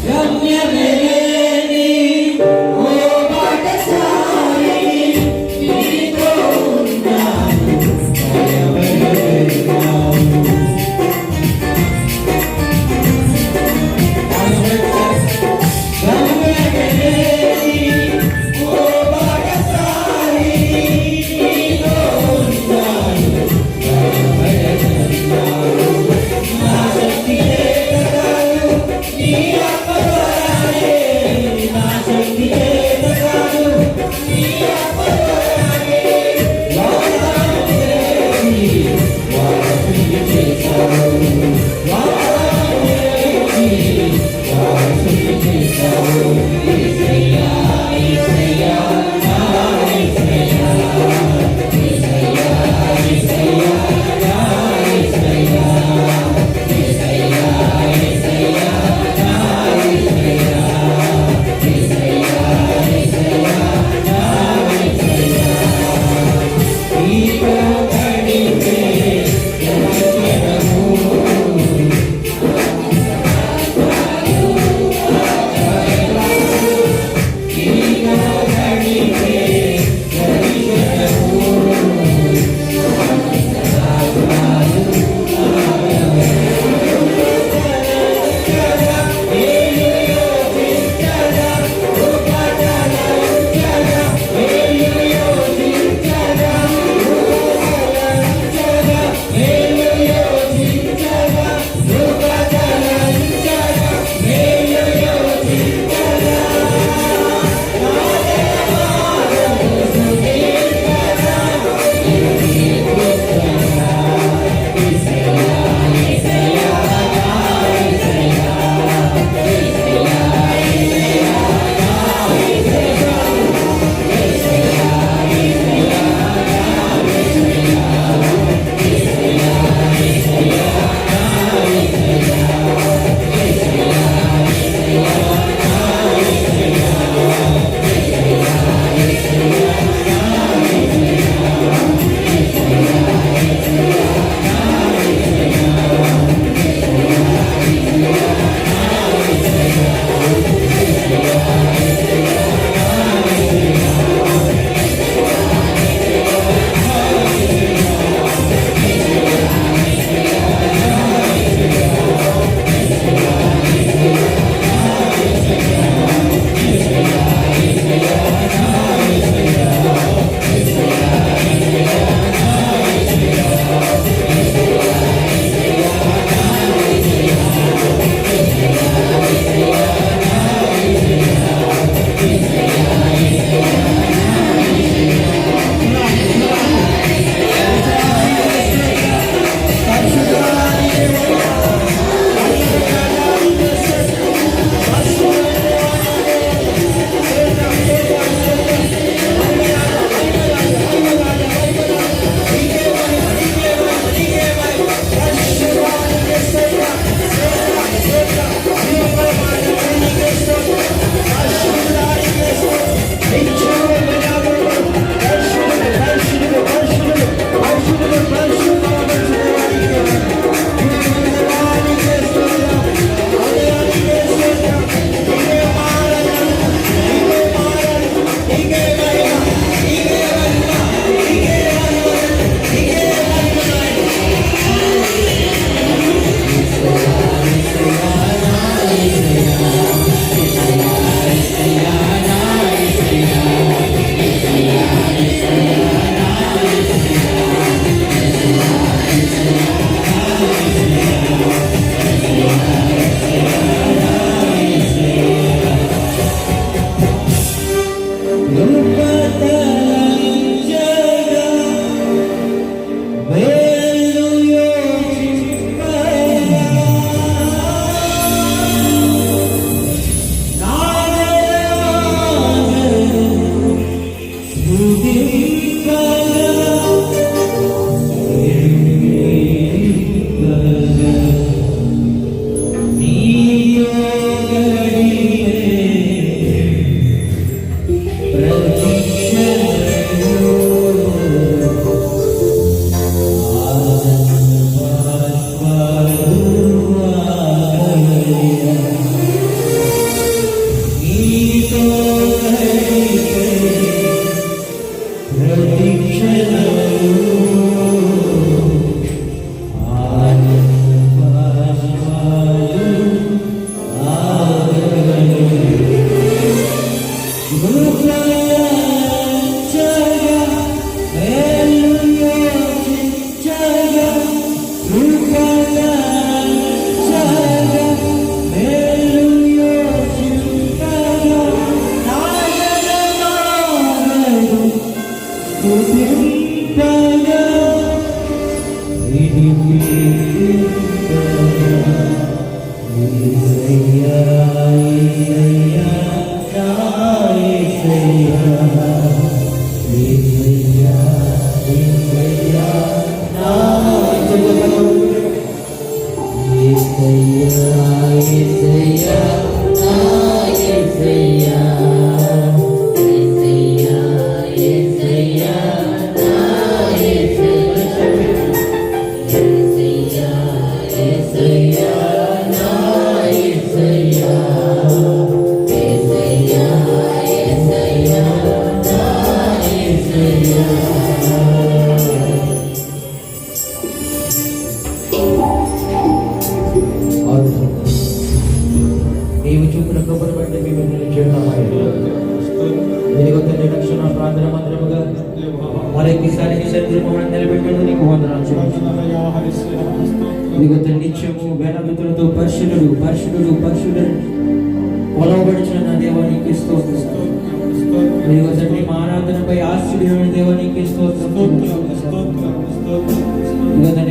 Ganya Meleni, oh Bhattacharya.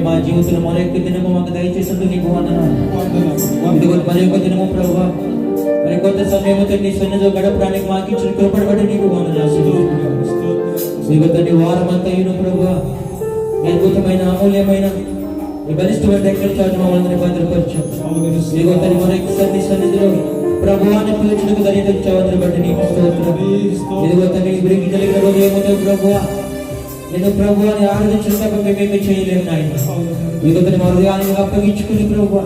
మా జీవితంలో మరొక దినము మాకు దయచేసినందుకు నీకు వందనాలు. మరొక దినము ప్రభువా, మరి కొంత సమయంతో నీ సన్నిధిలో గడపడానికి మాకు ఇచ్చిన కృపను బట్టి నీకు వందనాలు. నీ వారం అంతా ప్రభువా అద్భుతమైన అమూల్యమైన ఈ బలిష్టమైన దగ్గర చాటు మమ్మల్ని భద్రపరచు. మరొకసారి నీ సన్నిధిలో ప్రభువాన్ని పిలిచినకు ధైర్యం బట్టి నీకు స్తోత్రం. ఇదిగో తండ్రి ఇద్దరికి కలిగిన హృదయముతో ప్రభువా నేను ప్రభువాన్ని ఆరాధించడం మేమేమి చేయలేము నాయన. ఇదిగో తన హృదయాన్ని అప్పగించుకుని ప్రభువా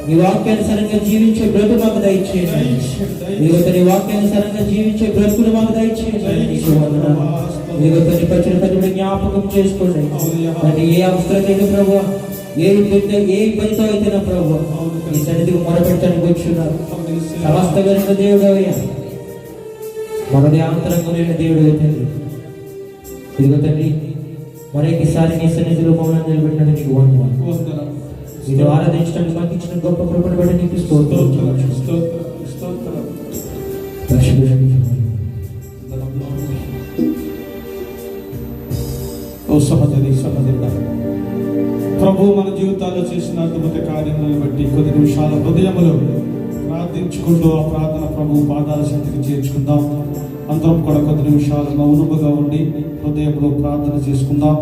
నీ వాక్యానుసారంగా జీవించే బ్రతుకు మాకు దయచేయండి. ఇదిగో తన వాక్యానుసారంగా జీవించే బ్రతుకులు మాకు దయచేయండి. ఇదిగో తన పచ్చిన జ్ఞాపకం చేసుకోండి. అంటే ఏ అవసరం అయితే ప్రభువా ఏ పనితో అయితే నా ప్రభువా ఈ సన్నిధికి మొరపెట్టడానికి వచ్చున్నారు. సమస్త వెనుక దేవుడు అయ్యా మనదేంతరంగా లేని దేవుడు అయితే ఇదిగో తండ్రి మరొకసారి నీ సన్నిధిలో మమ్మల్ని నిలబెట్టినందుకు నీకు వందనాలు. నేను ఆరాధించడానికి మాకు ఇచ్చిన గొప్ప కృపను బట్టి నీకు స్తోత్రం. ప్రభు మన జీవితాల్లో చేసిన అద్భుత కార్యములను బట్టి కొద్ది నిమిషాల హృదయములో ప్రార్థించుకుంటూ ఆ ప్రార్థన ప్రభు పాదాల శక్తికి చేర్చుకుందాం. అందరం కూడా కొద్ది నిమిషాలు మౌనముగా ఉండి హృదయంలో ప్రార్థన చేసుకుందాం.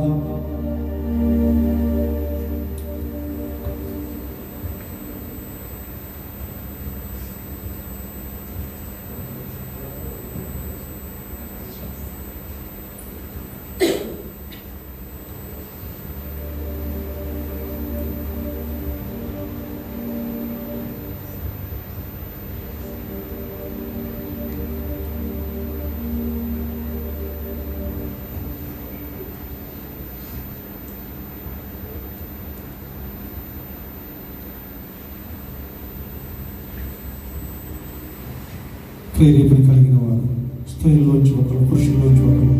ప్రేరేపణ కలిగిన వారు స్త్రీల్లోంచి ఒకరు పురుషుల్లోంచి ఒకరు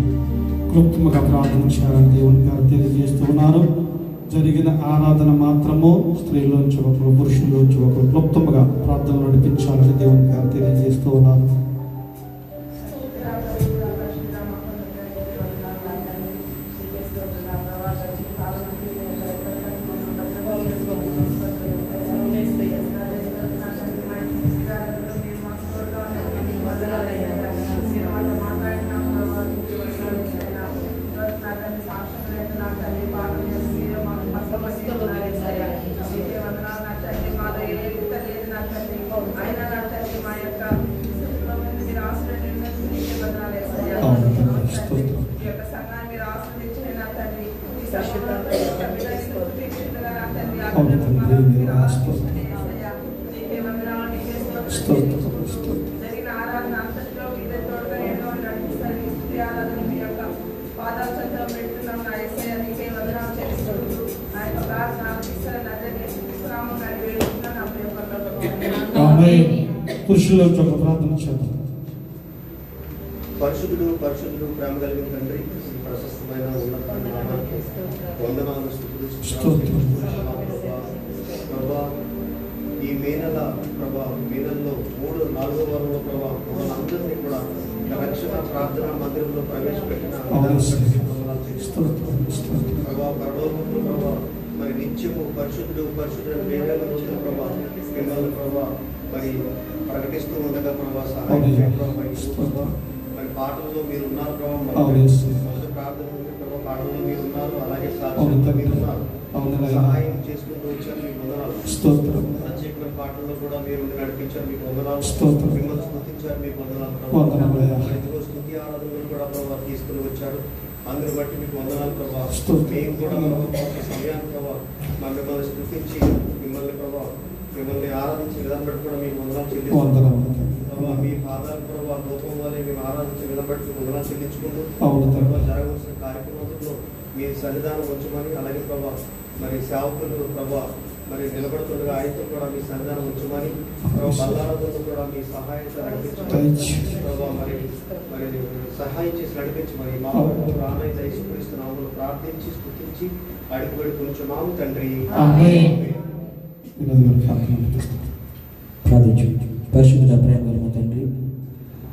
క్లుప్తంగా ప్రార్థన చేయాలని దేవుని గారు తెలియజేస్తూ ఉన్నారు. జరిగిన ఆరాధన మాత్రము స్త్రీల్లోంచి ఒకరు పురుషుల్లోంచి ఒకరు క్లుప్తంగా ప్రార్థన నడిపించాలని దేవుని గారు తెలియజేస్తూ ఉన్నారు. అవును తండ్రి దేవా, స్తోత్రం స్తోత్రం స్తోత్రం. జరిగిన ఆరాధన అంతటిలో మీరే తోడుగా ఎన్నో నడిపిస్తారు. ఈ స్తుతి ఆరాధన మీ యొక్క పాదాల చెంత పెడుతున్నాం. నా యేసయ్య నీకే వందనాలు చెల్లిస్తూ నా యొక్క ప్రార్థన ఆలకిస్తారని అందరినీ యేసునామమున వేడుకుంటున్నాను. నా ప్రియ పరలోకపు ఆమేన్. పురుషుల్లోంచి ఒక ప్రార్థన చేద్దాం. పరిశుద్ధుడు పరిశుద్ధుడు ప్రేమ కలిగిన తండ్రి, ఈ ప్రశస్తమైన ఉన్నతమైన నామానికి వందనాలు స్తుతులు స్తోత్రం. ప్రభా, ఈ మే నెల ప్రభా, మే నెలలో 3-4 వారంలో ప్రభా మనందరినీ కూడా రక్షణ ప్రార్థన మందిరంలో ప్రవేశపెట్టిన అవును సార్. వందనాలు చెల్లిస్తున్నాను. స్తోత్రం స్తోత్రం. ప్రభా, పరలోకపు ప్రభా, మరి నిత్యము పరిశుద్ధుడు పరిశుద్ధుడు వేవేల రోజులు ప్రభా మిమ్మల్ని ప్రభా మరి ప్రకటిస్తూ ఉండగా ప్రభా సహాయం చేయండి ప్రభా. ఈ ప్రభా మరి పాటల్లో మీరు ఉన్నారు ప్రభా, అవును సార్. మొదటి ప్రార్థన ఉంది ప్రభా, పాటల్లో మీరు ఉన్నారు, అలాగే అవును సాక్షాత్గా తండ్రి. మీరు ఉన్నారు. అవును నాయనా. సహాయం చేసుకుంటూ వచ్చారు, మీకు వందనాలు. స్తోత్రం ప్రత్యేకమైన పాటల్లో కూడా మీరు ఉండి నడిపించారు, మీకు వందనాలు. స్తోత్రం. మిమ్మల్ని స్తుతించారు, మీకు వందనాలు వందనాలు అయ్యా. ప్రభా. ఇదిగో స్తుతి ఆరాధనలు కూడా ప్రభా తీసుకుని వచ్చాడు, అందుని బట్టి మీకు వందనాలు ప్రభా. స్తోత్రం. మేము కూడా ప్రభా ఈ సమయాన్ని ప్రభా మిమ్మల్ని స్తుతించి మిమ్మల్ని ప్రభా మిమ్మల్ని ఆరాధించే విధానం బట్టి కూడా మీకు వందనాలు చెల్లిస్తున్నాం వందనాలు ప్రభా. మీ పాదాలు ప్రభా లోకం వల్ల మేము ఆరాధించే విధానం బట్టి మీకు వందనాలు చెల్లించుకుంటూ అవును తండ్రి. ప్రభా జరగవలసిన కార్యక్రమంలో మీ సన్నిధానం ఉంచమని, అలాగే ప్రభా మరి సేవకులు ప్రభా మరి నిలబడుతుండగా ఆయనతో కూడా మీ సన్నిధానం ఉంచమని, ప్రభా బల్లాలతో కూడా మీ సహాయంతో నడిపించమని ప్రభా మరి మరి సహాయం చేసి నడిపించమని మా రానయ్య యేసుక్రీస్తునామములో ప్రార్థించి స్తుతించి అడిగిబడి కొంచెం మాము తండ్రి. ఆమేన్. ఈరోజు మన ప్రార్థన నడిపిస్తాం. ప్రార్థించు. పరిశుద్ధ ప్రేమ కలిగిన తండ్రి,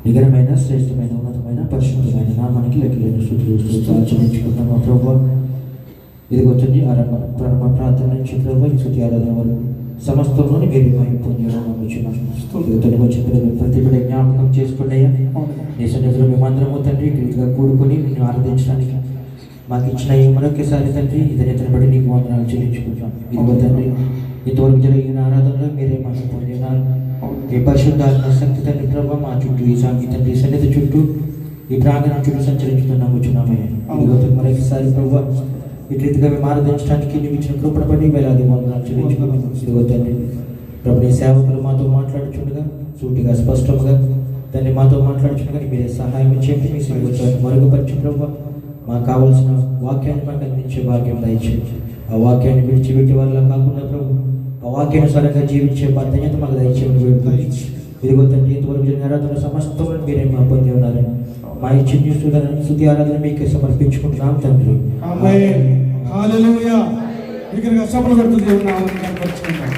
నిగరమైన శ్రేష్టమైన ఉన్నతమైన పరిశుద్ధమైన నామానికి లెక్కలేని స్తుతులు చెల్లించుకుంటున్నాం మా ప్రభువా. ఇది వచ్చింది ప్రారంభ ప్రార్థన నుంచి ప్రభు ఈ స్తుతి ఆరాధన వరకు సమస్తంలోని మీరు మహిమ పొందేవారు వచ్చిన ప్రతి బిడ్డ జ్ఞాపకం చేసుకున్నాయా. నీ సన్నిధిలో మేమందరము తండ్రి రీతిగా కూడుకొని నిన్ను ఆరాధించడానికి మాకు ఇచ్చిన ఈ మరొకసారి తండ్రి ఇతని బట్టి నీకు వందనాలు చెల్లించుకుంటాం. ఇదిగో తండ్రి ఇంతవరకు జరిగిన ఆరాధనలో మీరే మహిమ పొందినారు. ఈ పరిశుద్ధాత్మ శక్తి తండ్రి ప్రభావ మా చుట్టూ ఈ తండ్రి సన్నిధి చుట్టూ ఈ ప్రాంగణం చుట్టూ సంచరించుతున్నాము వచ్చున్నామయ్యా. ఇదిగో మరొకసారి ప్రభావ ఇటు రీతిగా మేము ఆరాధించడానికి నీకు ఇచ్చిన కృపణ బట్టి వేలాది వందనాలు చెల్లించుకున్నాం. ఇదిగో తండ్రి ప్రభు నీ సేవకులు మాతో మాట్లాడుచుండగా సూటిగా స్పష్టంగా దాన్ని మాతో మాట్లాడుచుండగా మీరే సహాయం చేయండి. మీ సేవకులను మరుగుపరిచి ప్రభు మాకు కావలసిన వాక్యాన్ని మాకు అందించే భాగ్యం దయచేయండి. ఆ వాక్యాన్ని విడిచిపెట్టి వల్ల కాకుండా ప్రభు ఆ వాక్యానుసారంగా జీవించే బాధ్యత మాకు దయచేయండి వేడుకొని. ఇదిగో తండ్రి ఇంతవరకు జరిగిన ఆరాధన సమస్తం మీరే మా పొంది ఉన్నారని మా ఇచ్చిన స్తుతి ఆరాధన మీకే సమర్పించుకుంటున్నాం తండ్రి. ఆమేన్. హల్లెలూయా. దగ్గరగా సభలు పెడుతూ దేవుని నామమున కనపరుచుకుందాం.